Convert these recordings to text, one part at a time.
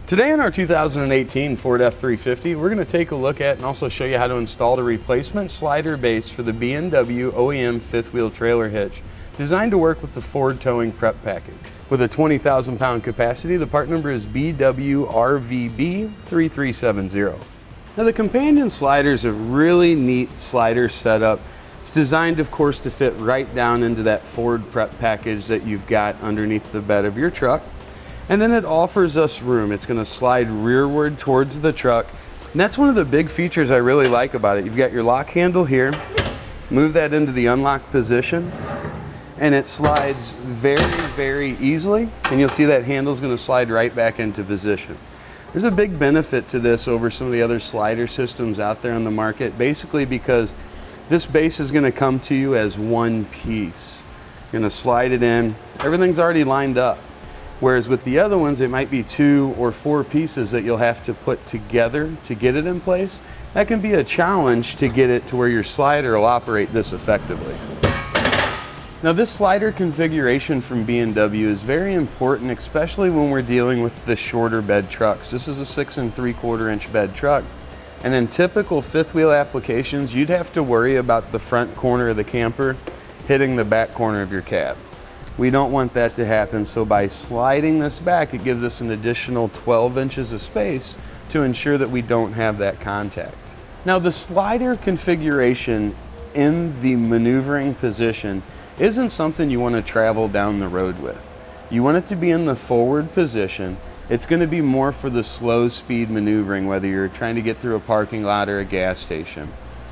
Today in our 2018 Ford F350, we're going to take a look at and also show you how to install the replacement slider base for the B&W OEM fifth wheel trailer hitch, designed to work with the Ford towing prep package. With a 20,000 pound capacity, the part number is BWRVB3370. Now the companion slider is a really neat slider setup. It's designed, of course, to fit right down into that Ford prep package that you've got underneath the bed of your truck. And then it offers us room. It's going to slide rearward towards the truck. And that's one of the big features I really like about it. You've got your lock handle here. Move that into the unlock position. And it slides very, very easily. And you'll see that handle is going to slide right back into position. There's a big benefit to this over some of the other slider systems out there on the market, basically because this base is going to come to you as one piece. You're going to slide it in. Everything's already lined up. Whereas with the other ones, it might be 2 or 4 pieces that you'll have to put together to get it in place. That can be a challenge to get it to where your slider will operate this effectively. Now this slider configuration from B&W is very important, especially when we're dealing with the shorter bed trucks. This is a 6 3/4 inch bed truck. And in typical fifth wheel applications, you'd have to worry about the front corner of the camper hitting the back corner of your cab. We don't want that to happen, so by sliding this back, it gives us an additional 12 inches of space to ensure that we don't have that contact. Now the slider configuration in the maneuvering position isn't something you want to travel down the road with. You want it to be in the forward position. It's going to be more for the slow speed maneuvering, whether you're trying to get through a parking lot or a gas station.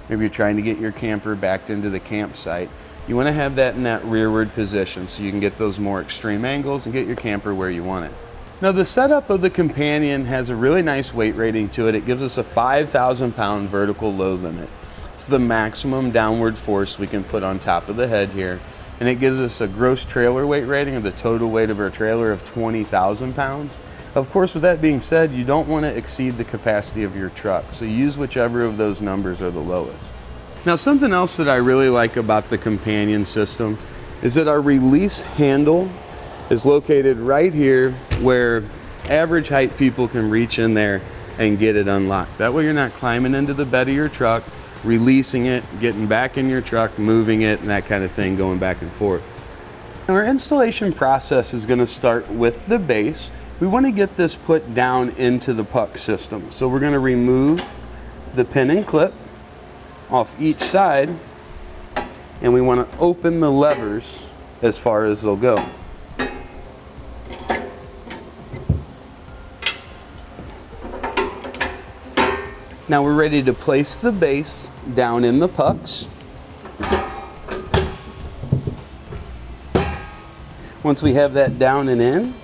Maybe you're trying to get your camper backed into the campsite. You want to have that in that rearward position so you can get those more extreme angles and get your camper where you want it. Now the setup of the companion has a really nice weight rating to it. It gives us a 5,000 pound vertical load limit. It's the maximum downward force we can put on top of the head here. And it gives us a gross trailer weight rating of the total weight of our trailer of 20,000 pounds. Of course, with that being said, you don't want to exceed the capacity of your truck. So use whichever of those numbers are the lowest. Now something else that I really like about the companion system is that our release handle is located right here where average height people can reach in there and get it unlocked. That way you're not climbing into the bed of your truck, releasing it, getting back in your truck, moving it, and that kind of thing, going back and forth. Now our installation process is going to start with the base. We want to get this put down into the puck system. So we're going to remove the pin and clip off each side, and we want to open the levers as far as they'll go. Now we're ready to place the base down in the pucks. Once we have that down and in,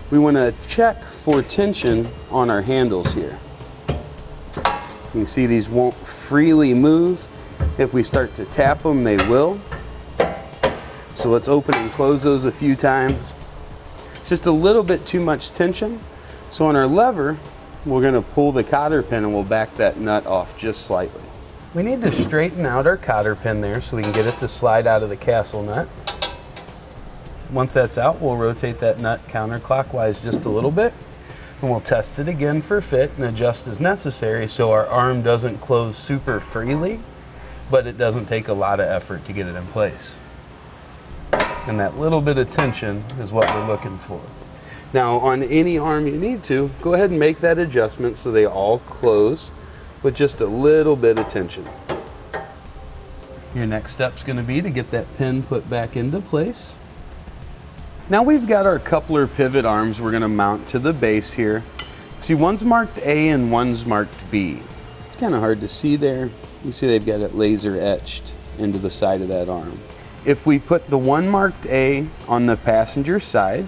we want to check for tension on our handles here. You can see these won't freely move. If we start to tap them, they will. So let's open and close those a few times. It's just a little bit too much tension. So on our lever, we're going to pull the cotter pin and we'll back that nut off just slightly. We need to straighten out our cotter pin there so we can get it to slide out of the castle nut. Once that's out, we'll rotate that nut counterclockwise just a little bit. And we'll test it again for fit and adjust as necessary so our arm doesn't close super freely, but it doesn't take a lot of effort to get it in place. And that little bit of tension is what we're looking for. Now on any arm you need to, go ahead and make that adjustment so they all close with just a little bit of tension. Your next step is going to be to get that pin put back into place. Now we've got our coupler pivot arms we're going to mount to the base here. See, one's marked A and one's marked B. It's kind of hard to see there. You see they've got it laser etched into the side of that arm. If we put the one marked A on the passenger side,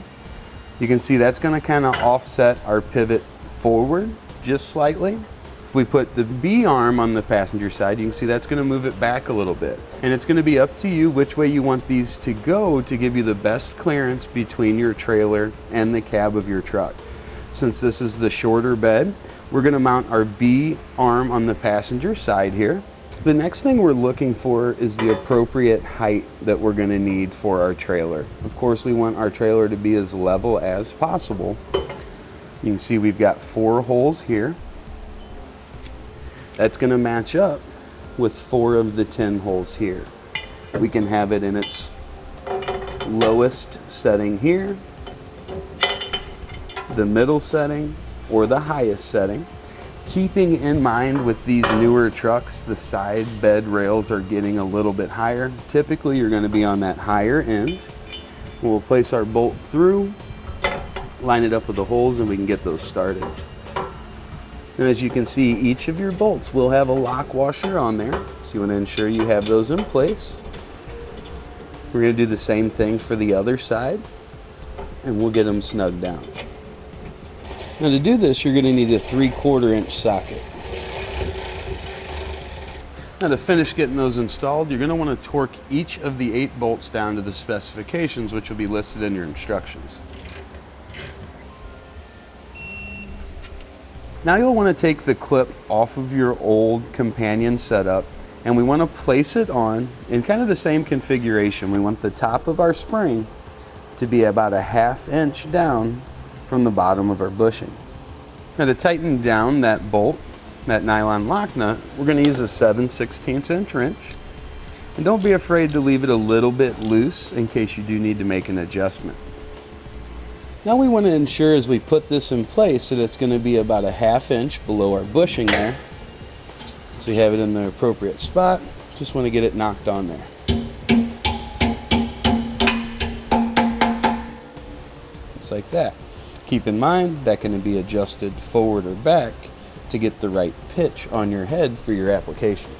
you can see that's going to kind of offset our pivot forward just slightly. If we put the B arm on the passenger side, you can see that's going to move it back a little bit. And it's going to be up to you which way you want these to go to give you the best clearance between your trailer and the cab of your truck. Since this is the shorter bed, we're going to mount our B arm on the passenger side here. The next thing we're looking for is the appropriate height that we're going to need for our trailer. Of course, we want our trailer to be as level as possible. You can see we've got 4 holes here. That's going to match up with 4 of the 10 holes here. We can have it in its lowest setting here, the middle setting, or the highest setting. Keeping in mind with these newer trucks, the side bed rails are getting a little bit higher. Typically, you're going to be on that higher end. We'll place our bolt through, line it up with the holes, and we can get those started. And as you can see, each of your bolts will have a lock washer on there, so you want to ensure you have those in place. We're going to do the same thing for the other side, and we'll get them snugged down. Now to do this, you're going to need a 3/4 inch socket. Now to finish getting those installed, you're going to want to torque each of the 8 bolts down to the specifications, which will be listed in your instructions. Now you'll want to take the clip off of your old companion setup, and we want to place it on in kind of the same configuration. We want the top of our spring to be about a 1/2 inch down from the bottom of our bushing. Now to tighten down that bolt, that nylon lock nut, we're going to use a 7/16 inch wrench. And don't be afraid to leave it a little bit loose in case you do need to make an adjustment. Now we want to ensure as we put this in place that it's going to be about a 1/2 inch below our bushing there. So you have it in the appropriate spot. Just want to get it knocked on there. Just like that. Keep in mind that can be adjusted forward or back to get the right pitch on your head for your application.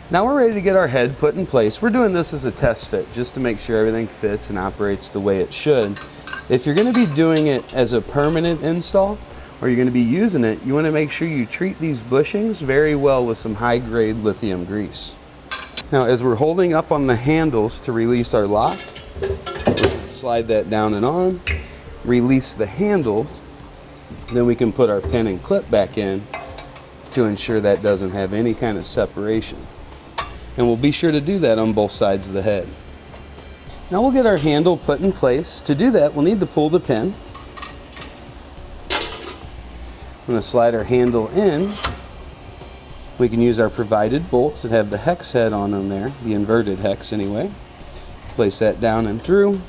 Now we're ready to get our head put in place. We're doing this as a test fit just to make sure everything fits and operates the way it should. If you're going to be doing it as a permanent install, or you're going to be using it, you want to make sure you treat these bushings very well with some high-grade lithium grease. Now as we're holding up on the handles to release our lock, slide that down and on, release the handle, then we can put our pin and clip back in to ensure that doesn't have any kind of separation. And we'll be sure to do that on both sides of the head. Now we'll get our handle put in place. To do that, we'll need to pull the pin. I'm going to slide our handle in. We can use our provided bolts that have the hex head on them there, the inverted hex anyway. Place that down and through.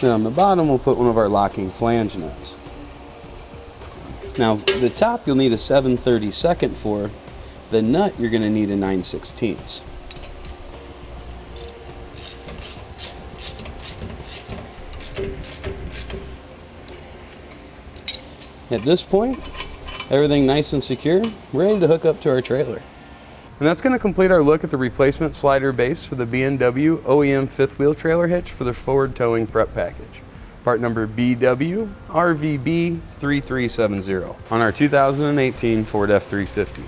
Then on the bottom, we'll put one of our locking flange nuts. Now, the top you'll need a 7/32 for. The nut you're going to need a 9/16. At this point, everything nice and secure, we're ready to hook up to our trailer. And that's going to complete our look at the replacement slider base for the B&W OEM 5th wheel trailer hitch for the Ford towing prep package. Part number BW RVB 3370 on our 2018 Ford F350.